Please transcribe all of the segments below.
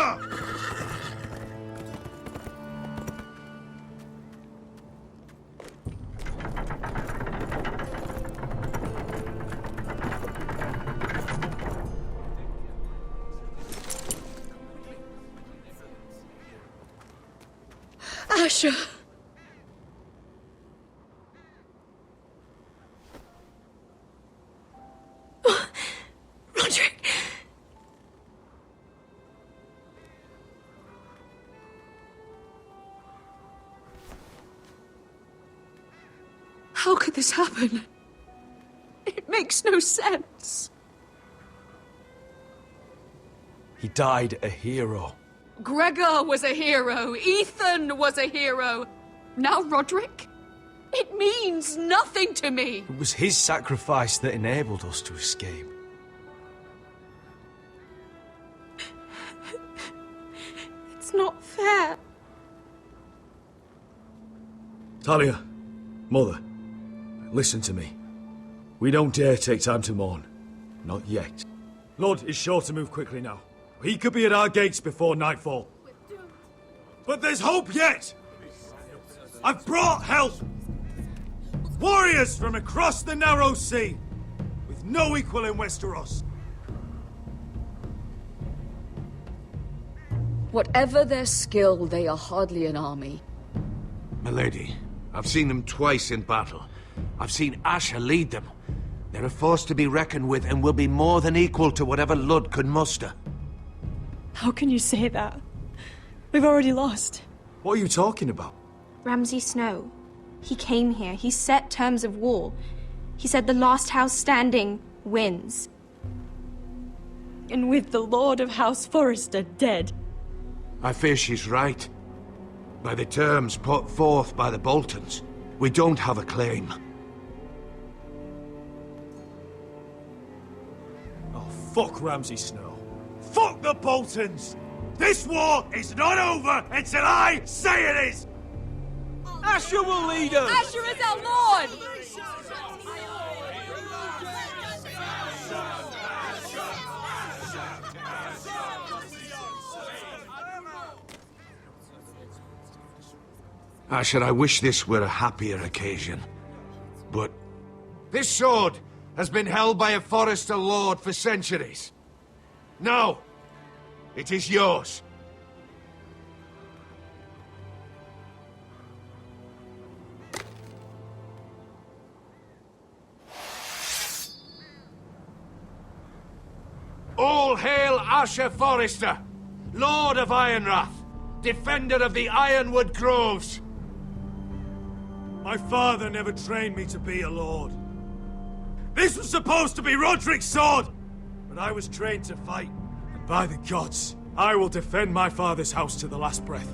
Asher! Asher! Roderick! How could this happen? It makes no sense. He died a hero. Gregor was a hero. Ethan was a hero. Now Roderick? It means nothing to me. It was his sacrifice that enabled us to escape. It's not fair. Talia, Mother, listen to me. We don't dare take time to mourn. Not yet. Lord is sure to move quickly now. He could be at our gates before nightfall. But there's hope yet! I've brought help! Warriors from across the narrow sea, with no equal in Westeros. Whatever their skill, they are hardly an army. Milady, I've seen them twice in battle. I've seen Asher lead them. They're a force to be reckoned with and will be more than equal to whatever Lud could muster. How can you say that? We've already lost. What are you talking about? Ramsay Snow. He came here. He set terms of war. He said the last house standing wins. And with the Lord of House Forrester dead. I fear she's right. By the terms put forth by the Boltons, we don't have a claim. Oh, fuck Ramsay Snow. Fuck the Boltons! This war is not over until I say it is! Asher will lead us! Asher is our lord! Asher, I wish this were a happier occasion. But this sword has been held by a Forrester lord for centuries. Now, it is yours. All hail Asher Forrester, Lord of Ironrath, defender of the Ironwood Groves. My father never trained me to be a lord. This was supposed to be Roderick's sword, but I was trained to fight. And by the gods, I will defend my father's house to the last breath.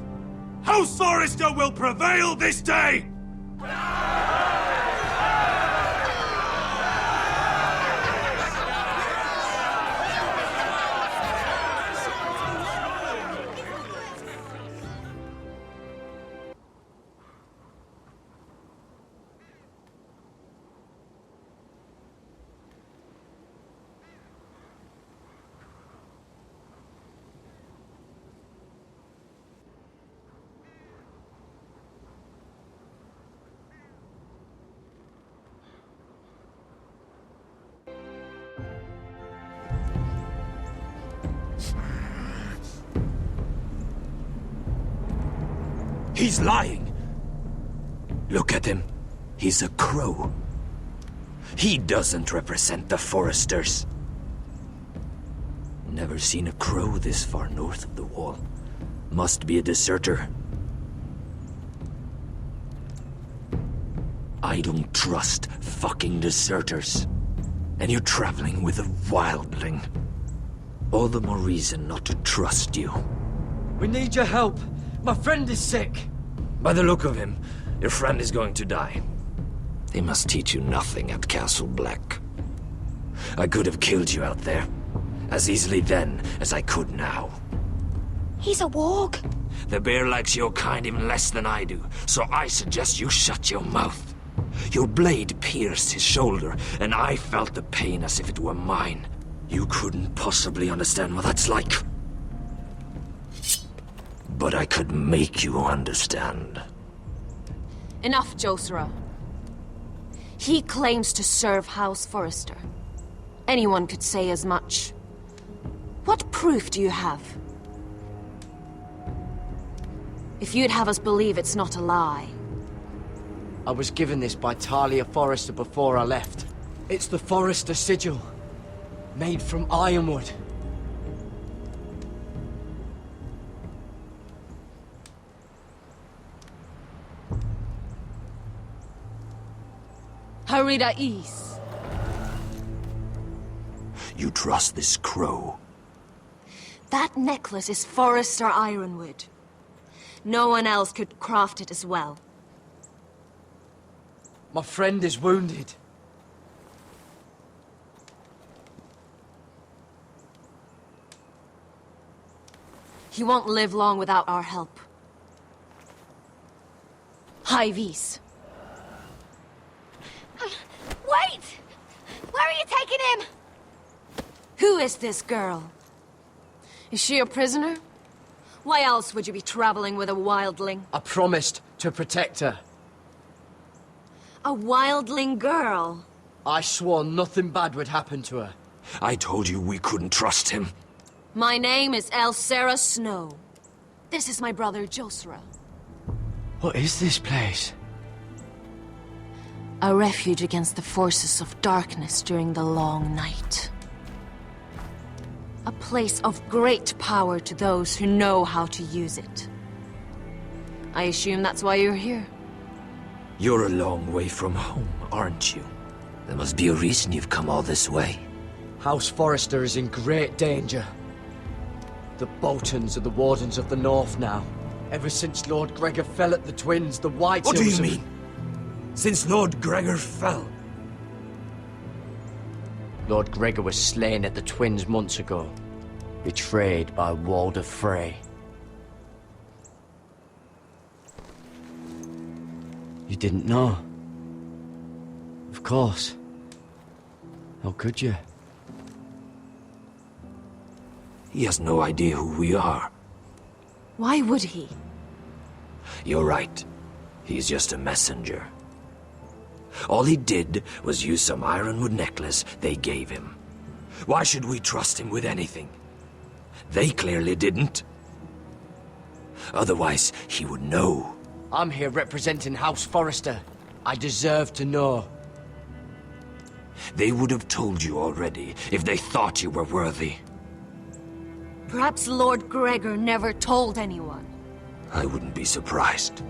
House Forrester will prevail this day! He's lying. Look at him. He's a crow. He doesn't represent the Foresters. Never seen a crow this far north of the wall. Must be a deserter. I don't trust fucking deserters. And you're traveling with a wildling. All the more reason not to trust you. We need your help. My friend is sick. By the look of him, your friend is going to die. They must teach you nothing at Castle Black. I could have killed you out there, as easily then as I could now. He's a warg. The bear likes your kind even less than I do, so I suggest you shut your mouth. Your blade pierced his shoulder, and I felt the pain as if it were mine. You couldn't possibly understand what that's like. but I could make you understand. Enough, Josera. He claims to serve House Forrester. Anyone could say as much. What proof do you have? If you'd have us believe it's not a lie. I was given this by Talia Forrester before I left. It's the Forrester sigil, made from ironwood. Harida East. You trust this crow? That necklace is Forrester ironwood. No one else could craft it as well. My friend is wounded. He won't live long without our help. High Vis. Wait! Where are you taking him? Who is this girl? Is she a prisoner? Why else would you be traveling with a wildling? I promised to protect her. A wildling girl? I swore nothing bad would happen to her. I told you we couldn't trust him. My name is Elsera Snow. This is my brother Josera. What is this place? A refuge against the forces of darkness during the long night. A place of great power to those who know how to use it. I assume that's why you're here. You're a long way from home, aren't you? There must be a reason you've come all this way. House Forrester is in great danger. The Boltons are the Wardens of the North now. Ever since Lord Gregor fell at the Twins, the White What do Hills you have- mean? Since Lord Gregor fell? Lord Gregor was slain at the Twins months ago. Betrayed by Walder Frey. You didn't know? Of course. How could you? He has no idea who we are. Why would he? You're right. He's just a messenger. All he did was use some ironwood necklace they gave him. Why should we trust him with anything? They clearly didn't. Otherwise, he would know. I'm here representing House Forrester. I deserve to know. They would have told you already if they thought you were worthy. Perhaps Lord Gregor never told anyone. I wouldn't be surprised.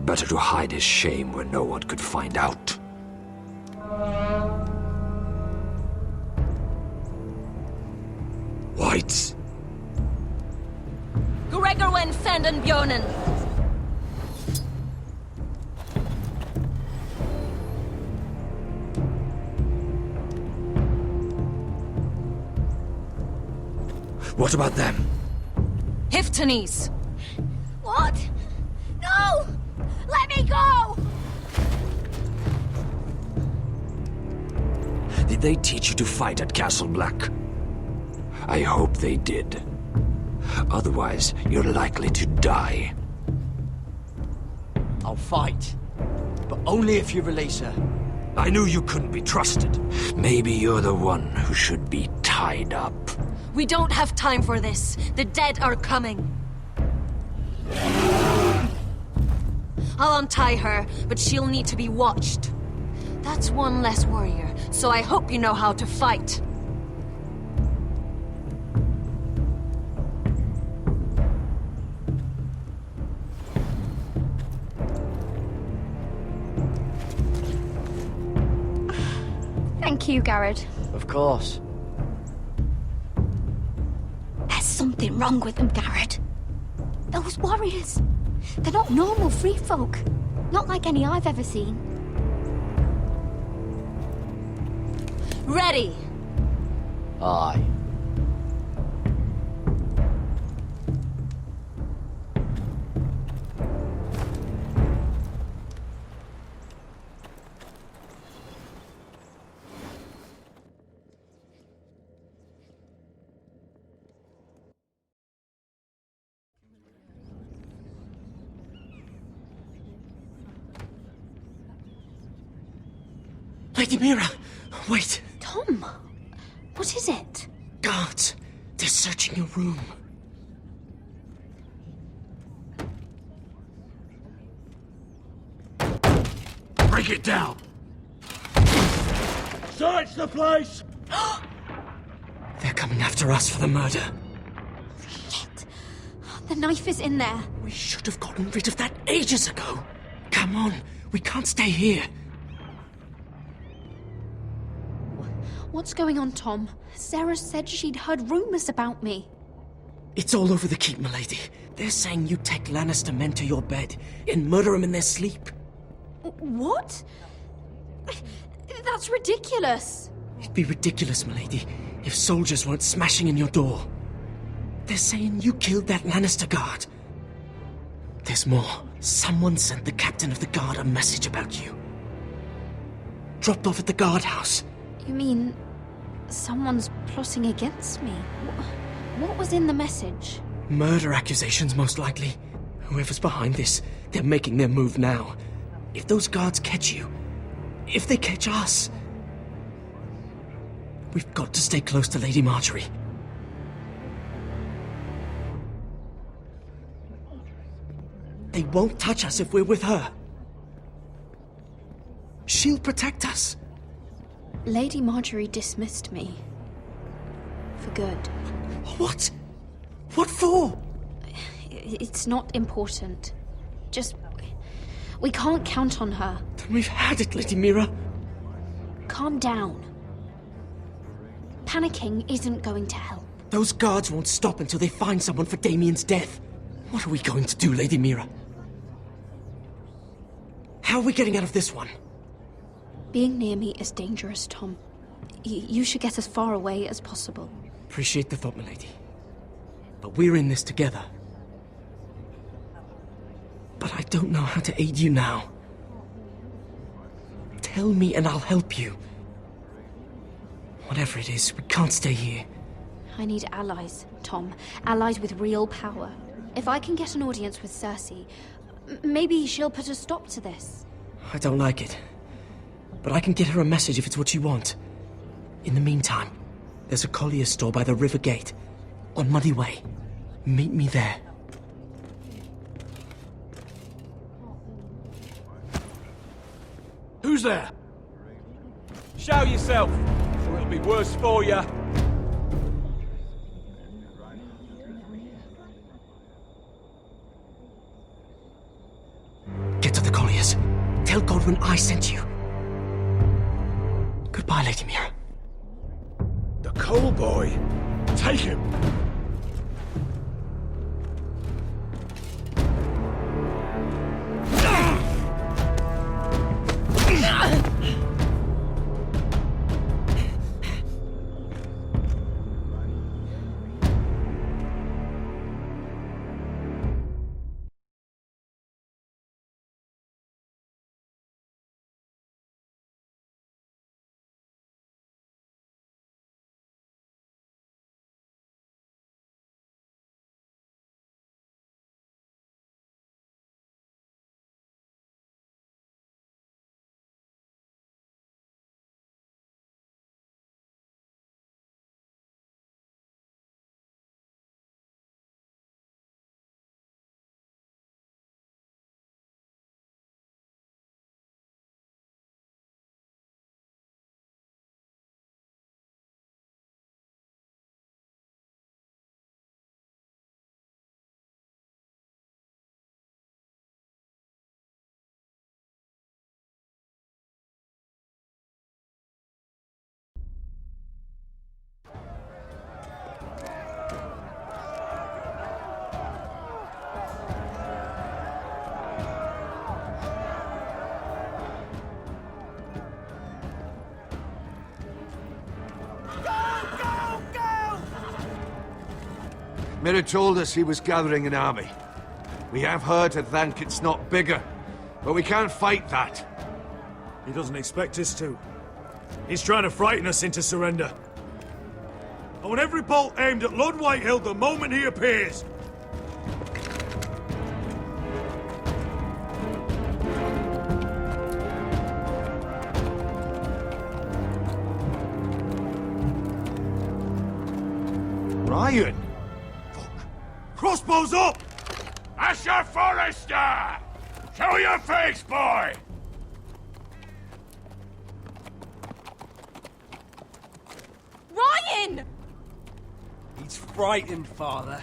Better to hide his shame where no one could find out. Whites. Gregor wen fenden bjonen. What about them? Hiftanes. What? No! Let me go! Did they teach you to fight at Castle Black? I hope they did. Otherwise, you're likely to die. I'll fight. But only if you release her. I knew you couldn't be trusted. Maybe you're the one who should be tied up. We don't have time for this. The dead are coming. I'll untie her, but she'll need to be watched. That's one less warrior, so I hope you know how to fight. Thank you, Garrett. Of course. There's something wrong with them, Garrett. Those warriors. They're not normal free folk. Not like any I've ever seen. Ready! Aye. Lady Mira, wait. Tom, what is it? Guards, they're searching your room. Break it down! Search the place! They're coming after us for the murder. Shit. The knife is in there. We should have gotten rid of that ages ago. Come on, we can't stay here. What's going on, Tom? Sarah said she'd heard rumors about me. It's all over the keep, milady. They're saying you take Lannister men to your bed and murder them in their sleep. What? That's ridiculous. It'd be ridiculous, milady, if soldiers weren't smashing in your door. They're saying you killed that Lannister guard. There's more. Someone sent the captain of the guard a message about you. Dropped off at the guardhouse. You mean someone's plotting against me? What was in the message? Murder accusations, most likely. Whoever's behind this, they're making their move now. If those guards catch you, if they catch us, we've got to stay close to Lady Marjorie. They won't touch us if we're with her. She'll protect us. Lady Marjorie dismissed me. For good. What? What for? It's not important. Just... we can't count on her. Then we've had it, Lady Mira. Calm down. Panicking isn't going to help. Those guards won't stop until they find someone for Damien's death. What are we going to do, Lady Mira? How are we getting out of this one? Being near me is dangerous, Tom. You should get as far away as possible. Appreciate the thought, milady. But we're in this together. But I don't know how to aid you now. Tell me and I'll help you. Whatever it is, we can't stay here. I need allies, Tom. Allies with real power. If I can get an audience with Cersei, maybe she'll put a stop to this. I don't like it. But I can get her a message if it's what you want. In the meantime, there's a collier's store by the river gate. On Muddy Way. Meet me there. Who's there? Show yourself, or it'll be worse for you. Get to the colliers. Tell Godwin I sent you. Goodbye, Lady Mira. The Coal Boy. Take him. Mira told us he was gathering an army. We have heard to think it's not bigger, but we can't fight that. He doesn't expect us to. He's trying to frighten us into surrender. I want every bolt aimed at Lord Whitehill the moment he appears. Ryan! Fuck. Crossbows up! Asher Forrester! Show your face, boy! Ryan! He's frightened, Father.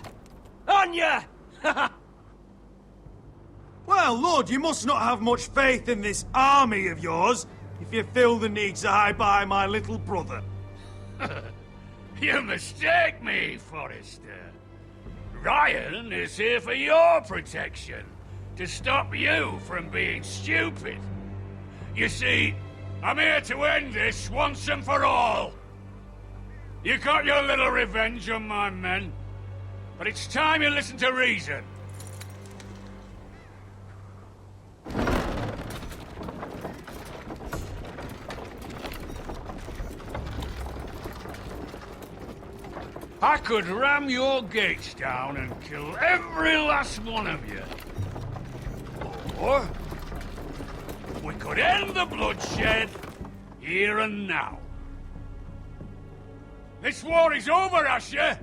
Anya! Well, Lord, you must not have much faith in this army of yours if you feel the need to hide by my little brother. You mistake me, Forrester. Ryan is here for your protection, to stop you from being stupid. You see, I'm here to end this once and for all. You got your little revenge on my men, but it's time you listen to reason. I could ram your gates down and kill every last one of you. Or we could end the bloodshed here and now. This war is over, Asher.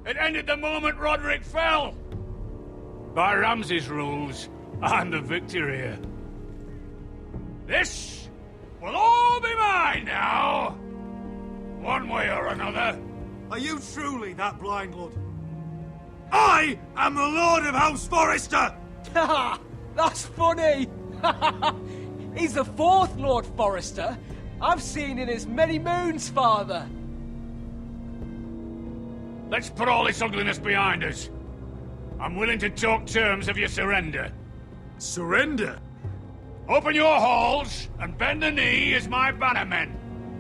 It ended the moment Roderick fell. By Ramsay's rules, I'm the victor here. This will all be mine now. One way or another. Are you truly that blind, Lord? I am the Lord of House Forrester! Ha! That's funny! He's the fourth Lord Forrester I've seen in as many moons, Father. Let's put all this ugliness behind us. I'm willing to talk terms of your surrender. Surrender? Open your halls and bend the knee as my bannermen.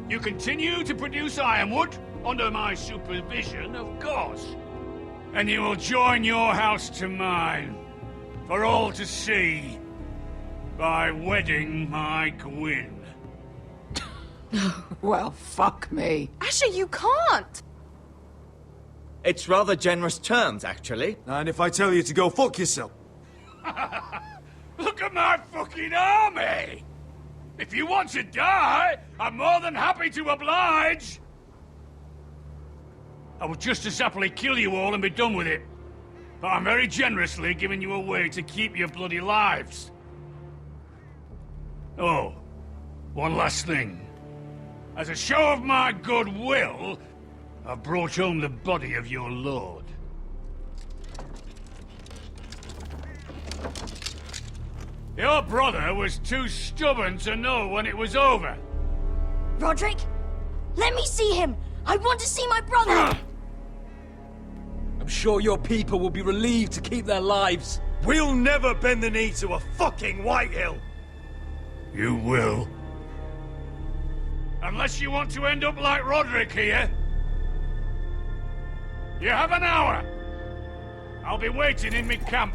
You continue to produce ironwood, under my supervision, of course. And you will join your house to mine, for all to see, by wedding my Gwyn. Well, fuck me. Asher, you can't! It's rather generous terms, actually. And if I tell you to go fuck yourself? Look at my fucking army! If you want to die, I'm more than happy to oblige! I would just as happily kill you all and be done with it. But I'm very generously giving you a way to keep your bloody lives. Oh, one last thing. As a show of my goodwill, I've brought home the body of your lord. Your brother was too stubborn to know when it was over. Roderick, let me see him! I want to see my brother! I'm sure your people will be relieved to keep their lives. We'll never bend the knee to a fucking Whitehill! You will. Unless you want to end up like Roderick here. You have an hour. I'll be waiting in my camp.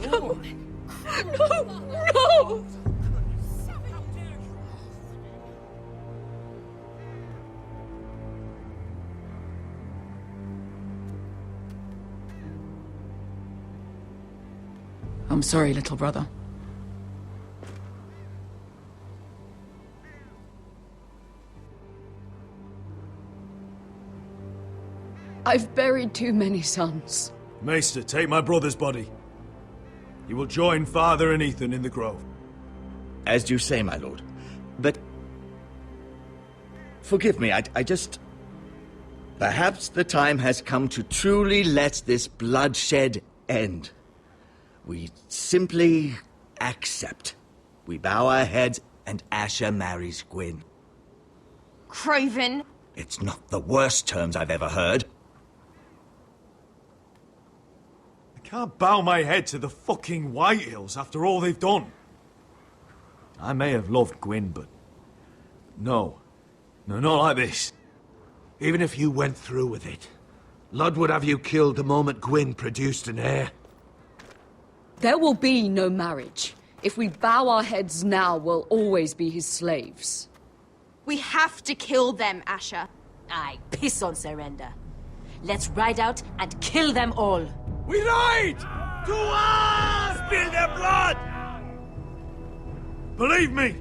No! I'm sorry, little brother. I've buried too many sons. Maester, take my brother's body. You will join Father and Ethan in the grove. As you say, my lord. But... forgive me, I just... Perhaps the time has come to truly let this bloodshed end. We simply accept. We bow our heads and Asher marries Gwyn. Craven! It's not the worst terms I've ever heard. I can't bow my head to the fucking Whitehills after all they've done. I may have loved Gwyn, but... No, not like this. Even if you went through with it, Lud would have you killed the moment Gwyn produced an heir. There will be no marriage. If we bow our heads now, we'll always be his slaves. We have to kill them, Asher. Aye, piss on surrender. Let's ride out and kill them all. We ride! To us! Spill their blood! Believe me,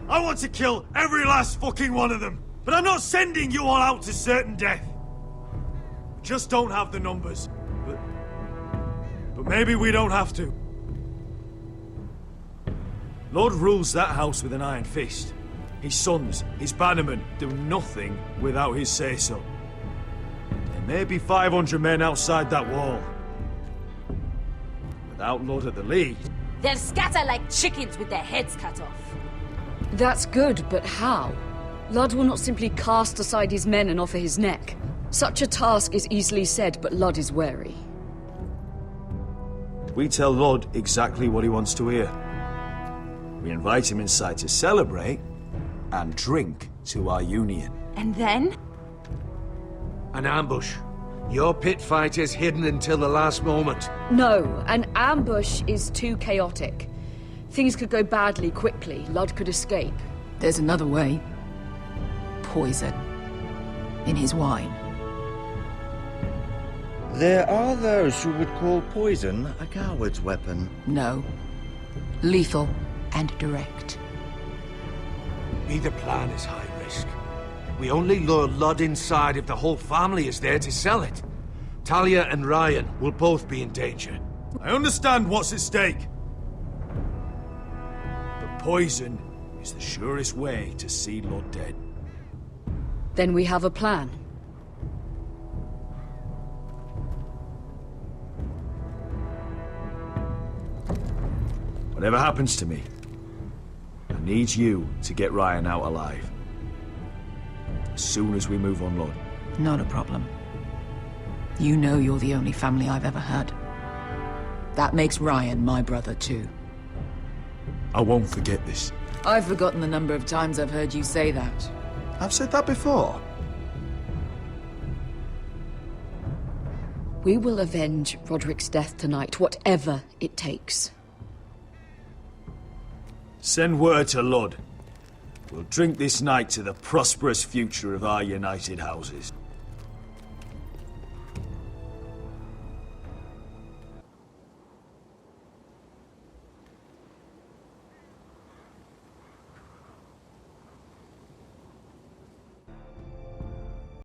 I want to kill every last fucking one of them. But I'm not sending you all out to certain death. We just don't have the numbers. But maybe we don't have to. Lord rules that house with an iron fist. His sons, his bannermen, do nothing without his say-so. There may be 500 men outside that wall. Without Lord at the lead... They'll scatter like chickens with their heads cut off. That's good, but how? Lud will not simply cast aside his men and offer his neck. Such a task is easily said, but Lud is wary. We tell Lord exactly what he wants to hear. We invite him inside to celebrate and drink to our union. And then? An ambush. Your pit fight is hidden until the last moment. No, an ambush is too chaotic. Things could go badly quickly. Lud could escape. There's another way. Poison. In his wine. There are those who would call poison a coward's weapon. No. Lethal and direct. Either plan is high risk. We only lure Lud inside if the whole family is there to sell it. Talia and Ryan will both be in danger. I understand what's at stake. But poison is the surest way to see Lud dead. Then we have a plan. Whatever happens to me, I need you to get Ryan out alive. As soon as we move on, Lord. Not a problem. You know you're the only family I've ever had. That makes Ryan my brother too. I won't forget this. I've forgotten the number of times I've heard you say that. I've said that before. We will avenge Roderick's death tonight, whatever it takes. Send word to Lud. We'll drink this night to the prosperous future of our united houses.